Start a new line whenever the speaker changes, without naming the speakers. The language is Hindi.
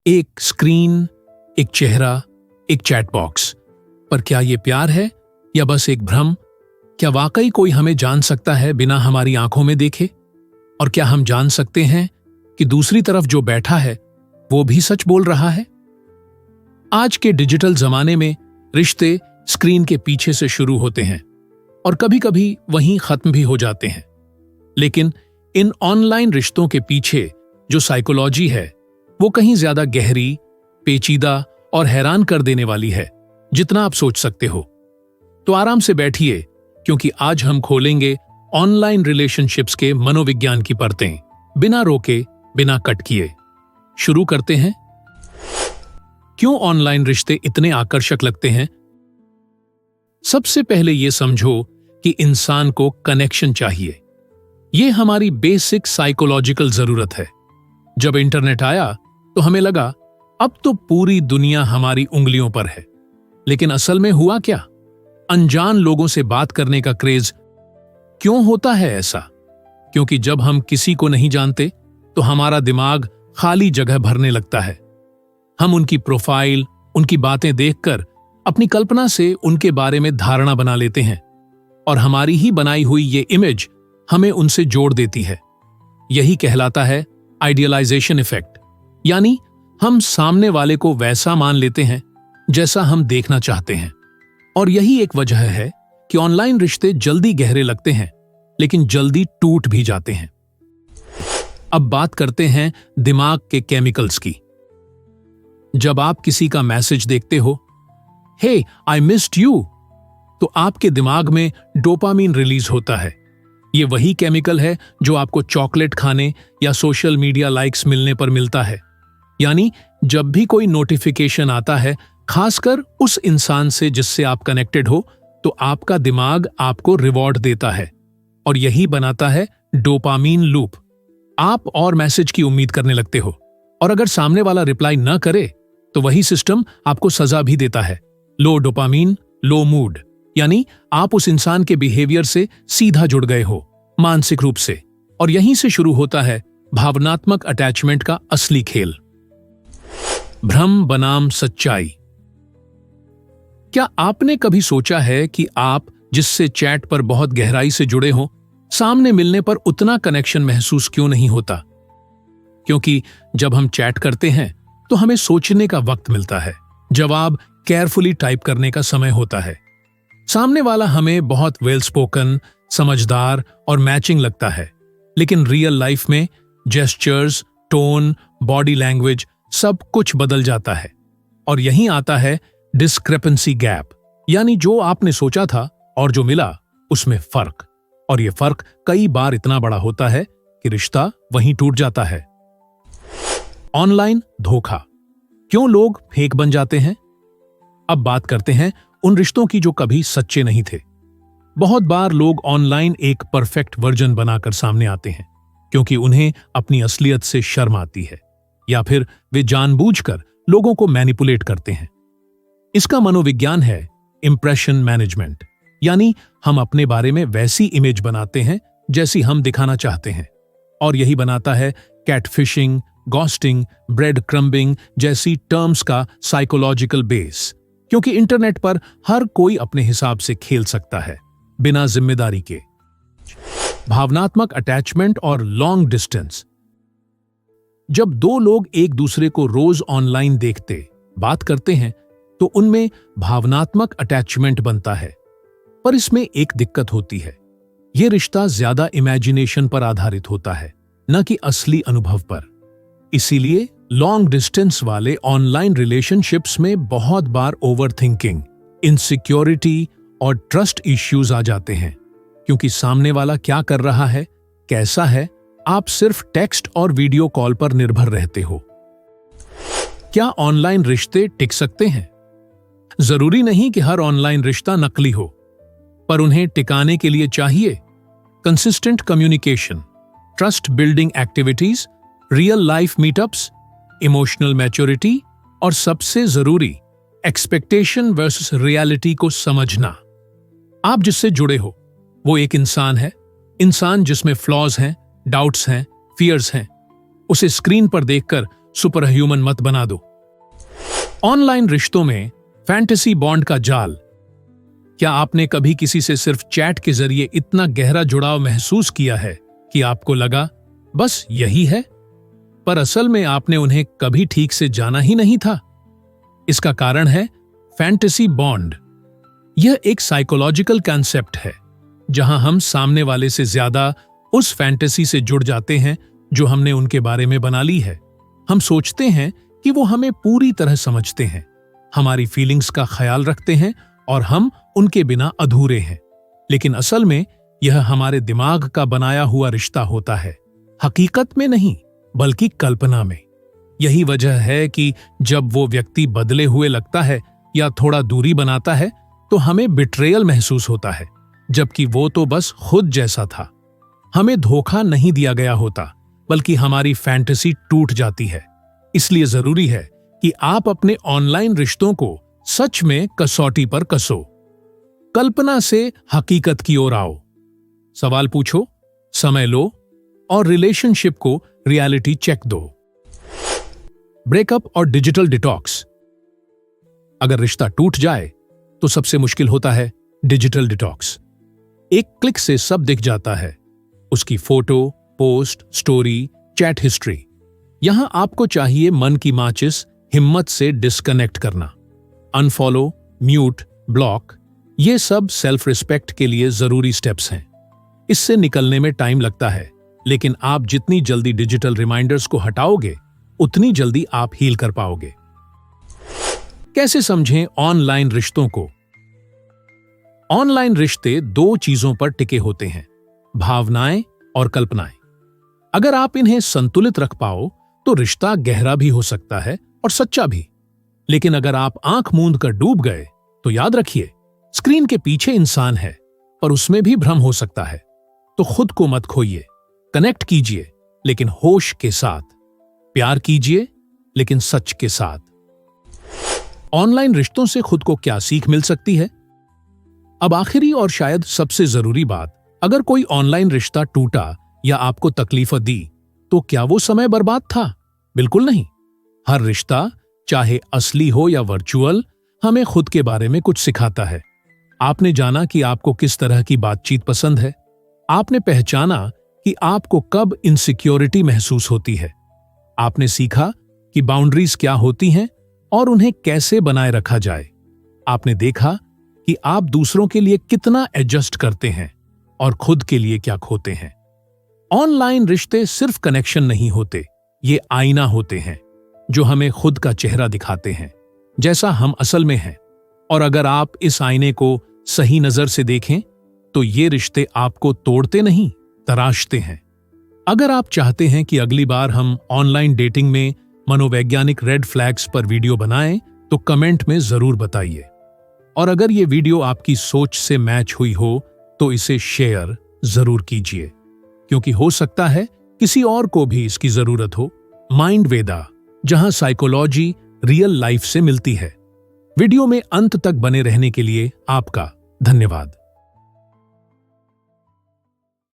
एक स्क्रीन, एक चेहरा, एक चैट बॉक्स। पर क्या ये प्यार है या बस एक भ्रम? क्या वाकई कोई हमें जान सकता है बिना हमारी आंखों में देखे? और क्या हम जान सकते हैं कि दूसरी तरफ जो बैठा है वो भी सच बोल रहा है? आज के डिजिटल जमाने में रिश्ते स्क्रीन के पीछे से शुरू होते हैं और कभी-कभी वहीं खत्म भी हो जाते हैं। लेकिन इन ऑनलाइन रिश्तों के पीछे जो साइकोलॉजी है वो कहीं ज्यादा गहरी, पेचीदा और हैरान कर देने वाली है जितना आप सोच सकते हो। तो आराम से बैठिए, क्योंकि आज हम खोलेंगे ऑनलाइन रिलेशनशिप्स के मनोविज्ञान की परतें, बिना रोके, बिना कट किए। शुरू करते हैं। क्यों ऑनलाइन रिश्ते इतने आकर्षक लगते हैं? सबसे पहले यह समझो कि इंसान को कनेक्शन चाहिए। यह हमारी बेसिक साइकोलॉजिकल जरूरत है। जब इंटरनेट आया तो हमें लगा अब तो पूरी दुनिया हमारी उंगलियों पर है। लेकिन असल में हुआ क्या? अनजान लोगों से बात करने का क्रेज क्यों होता है ऐसा? क्योंकि जब हम किसी को नहीं जानते तो हमारा दिमाग खाली जगह भरने लगता है। हम उनकी प्रोफाइल, उनकी बातें देखकर अपनी कल्पना से उनके बारे में धारणा बना लेते हैं और हमारी ही बनाई हुई ये इमेज हमें उनसे जोड़ देती है। यही कहलाता है आइडियलाइजेशन इफेक्ट, यानी हम सामने वाले को वैसा मान लेते हैं जैसा हम देखना चाहते हैं। और यही एक वजह है कि ऑनलाइन रिश्ते जल्दी गहरे लगते हैं लेकिन जल्दी टूट भी जाते हैं। अब बात करते हैं दिमाग के केमिकल्स की। जब आप किसी का मैसेज देखते हो, हे आई मिस्ड यू, तो आपके दिमाग में डोपामीन रिलीज होता है। ये वही केमिकल है जो आपको चॉकलेट खाने या सोशल मीडिया लाइक्स मिलने पर मिलता है। यानी जब भी कोई नोटिफिकेशन आता है, खासकर उस इंसान से जिससे आप कनेक्टेड हो, तो आपका दिमाग आपको रिवॉर्ड देता है और यही बनाता है डोपामीन लूप। आप और मैसेज की उम्मीद करने लगते हो और अगर सामने वाला रिप्लाई न करे तो वही सिस्टम आपको सजा भी देता है। लो डोपामीन, लो मूड, यानी आप उस इंसान के बिहेवियर से सीधा जुड़ गए हो मानसिक रूप से। और यहीं से शुरू होता है भावनात्मक अटैचमेंट का असली खेल। भ्रम बनाम सच्चाई। क्या आपने कभी सोचा है कि आप जिससे चैट पर बहुत गहराई से जुड़े हो, सामने मिलने पर उतना कनेक्शन महसूस क्यों नहीं होता? क्योंकि जब हम चैट करते हैं तो हमें सोचने का वक्त मिलता है, जवाब केयरफुली टाइप करने का समय होता है। सामने वाला हमें बहुत वेल स्पोकन, समझदार और मैचिंग लगता है, लेकिन रियल लाइफ में जेस्चर्स, टोन, बॉडी लैंग्वेज सब कुछ बदल जाता है। और यहीं आता है डिस्क्रेपेंसी गैप, यानी जो आपने सोचा था और जो मिला उसमें फर्क। और यह फर्क कई बार इतना बड़ा होता है कि रिश्ता वहीं टूट जाता है। ऑनलाइन धोखा। क्यों लोग फेक बन जाते हैं? अब बात करते हैं उन रिश्तों की जो कभी सच्चे नहीं थे। बहुत बार लोग ऑनलाइन एक परफेक्ट वर्जन बनाकर सामने आते हैं क्योंकि उन्हें अपनी असलियत से शर्म आती है, या फिर वे जानबूझकर लोगों को मैनिपुलेट करते हैं। इसका मनोविज्ञान है इंप्रेशन मैनेजमेंट, यानी हम अपने बारे में वैसी इमेज बनाते हैं जैसी हम दिखाना चाहते हैं। और यही बनाता है कैटफिशिंग, गॉस्टिंग, ब्रेड क्रम्बिंग जैसी टर्म्स का साइकोलॉजिकल बेस। क्योंकि इंटरनेट पर हर कोई अपने हिसाब से खेल सकता है बिना जिम्मेदारी के। भावनात्मक अटैचमेंट और लॉन्ग डिस्टेंस। जब दो लोग एक दूसरे को रोज ऑनलाइन देखते, बात करते हैं, तो उनमें भावनात्मक अटैचमेंट बनता है। पर इसमें एक दिक्कत होती है, यह रिश्ता ज्यादा इमेजिनेशन पर आधारित होता है, न कि असली अनुभव पर। इसीलिए लॉन्ग डिस्टेंस वाले ऑनलाइन रिलेशनशिप्स में बहुत बार ओवरथिंकिंग, इनसिक्योरिटी और ट्रस्ट इश्यूज आ जाते हैं। क्योंकि सामने वाला क्या कर रहा है, कैसा है, आप सिर्फ टेक्स्ट और वीडियो कॉल पर निर्भर रहते हो। क्या ऑनलाइन रिश्ते टिक सकते हैं? जरूरी नहीं कि हर ऑनलाइन रिश्ता नकली हो, पर उन्हें टिकाने के लिए चाहिए consistent communication, trust building activities, real life meetups, emotional maturity और सबसे जरूरी एक्सपेक्टेशन वर्सेस रियलिटी को समझना। आप जिससे जुड़े हो वो एक इंसान है, इंसान जिसमें फ्लॉज हैं, डाउट्स हैं, फियर्स हैं। उसे स्क्रीन पर देखकर सुपर ह्यूमन मत बना दो। ऑनलाइन रिश्तों में फैंटेसी बॉन्ड का जाल। क्या आपने कभी किसी से सिर्फ चैट के जरिए इतना गहरा जुड़ाव महसूस किया है कि आपको लगा बस यही है, पर असल में आपने उन्हें कभी ठीक से जाना ही नहीं था? इसका कारण है फैंटेसी बॉन्ड। यह एक साइकोलॉजिकल कॉन्सेप्ट है जहां हम सामने वाले से ज्यादा उस फैंटेसी से जुड़ जाते हैं जो हमने उनके बारे में बना ली है। हम सोचते हैं कि वो हमें पूरी तरह समझते हैं, हमारी फीलिंग्स का ख्याल रखते हैं और हम उनके बिना अधूरे हैं। लेकिन असल में यह हमारे दिमाग का बनाया हुआ रिश्ता होता है, हकीकत में नहीं बल्कि कल्पना में। यही वजह है कि जब वो व्यक्ति बदले हुए लगता है या थोड़ा दूरी बनाता है तो हमें बिट्रेयल महसूस होता है, जबकि वो तो बस खुद जैसा था। हमें धोखा नहीं दिया गया होता, बल्कि हमारी फैंटेसी टूट जाती है। इसलिए जरूरी है कि आप अपने ऑनलाइन रिश्तों को सच में कसौटी पर कसो। कल्पना से हकीकत की ओर आओ। सवाल पूछो, समय लो और रिलेशनशिप को रियलिटी चेक दो। ब्रेकअप और डिजिटल डिटॉक्स। अगर रिश्ता टूट जाए तो सबसे मुश्किल होता है डिजिटल डिटॉक्स। एक क्लिक से सब दिख जाता है, उसकी photo, post, story, chat history. यहां आपको चाहिए मन की माचिस हिम्मत से डिस्कनेक्ट करना। अनफॉलो, म्यूट, ब्लॉक, ये सब सेल्फ रिस्पेक्ट के लिए जरूरी स्टेप्स हैं। इससे निकलने में टाइम लगता है, लेकिन आप जितनी जल्दी डिजिटल रिमाइंडर्स को हटाओगे उतनी जल्दी आप हील कर पाओगे। कैसे समझें ऑनलाइन रिश्तों को? ऑनलाइन रिश्ते दो चीजों पर टिके होते हैं, भावनाएं और कल्पनाएं। अगर आप इन्हें संतुलित रख पाओ तो रिश्ता गहरा भी हो सकता है और सच्चा भी। लेकिन अगर आप आंख मूंद कर डूब गए तो याद रखिए, स्क्रीन के पीछे इंसान है और उसमें भी भ्रम हो सकता है। तो खुद को मत खोइए, कनेक्ट कीजिए लेकिन होश के साथ, प्यार कीजिए लेकिन सच के साथ। ऑनलाइन रिश्तों से खुद को क्या सीख मिल सकती है? अब आखिरी और शायद सबसे जरूरी बात, अगर कोई ऑनलाइन रिश्ता टूटा या आपको तकलीफ दी तो क्या वो समय बर्बाद था? बिल्कुल नहीं। हर रिश्ता, चाहे असली हो या वर्चुअल, हमें खुद के बारे में कुछ सिखाता है। आपने जाना कि आपको किस तरह की बातचीत पसंद है। आपने पहचाना कि आपको कब इनसिक्योरिटी महसूस होती है। आपने सीखा कि बाउंड्रीज क्या होती हैं और उन्हें कैसे बनाए रखा जाए। आपने देखा कि आप दूसरों के लिए कितना एडजस्ट करते हैं और खुद के लिए क्या खोते हैं। ऑनलाइन रिश्ते सिर्फ कनेक्शन नहीं होते, ये आईना होते हैं जो हमें खुद का चेहरा दिखाते हैं, जैसा हम असल में हैं। और अगर आप इस आईने को सही नजर से देखें तो ये रिश्ते आपको तोड़ते नहीं, तराशते हैं। अगर आप चाहते हैं कि अगली बार हम ऑनलाइन डेटिंग में मनोवैज्ञानिक रेड फ्लैग्स पर वीडियो बनाएं तो कमेंट में जरूर बताइए। और अगर ये वीडियो आपकी सोच से मैच हुई हो तो इसे शेयर जरूर कीजिए, क्योंकि हो सकता है किसी और को भी इसकी जरूरत हो। माइंड वेदा, जहां साइकोलॉजी रियल लाइफ से मिलती है। वीडियो में अंत तक बने रहने के लिए आपका धन्यवाद।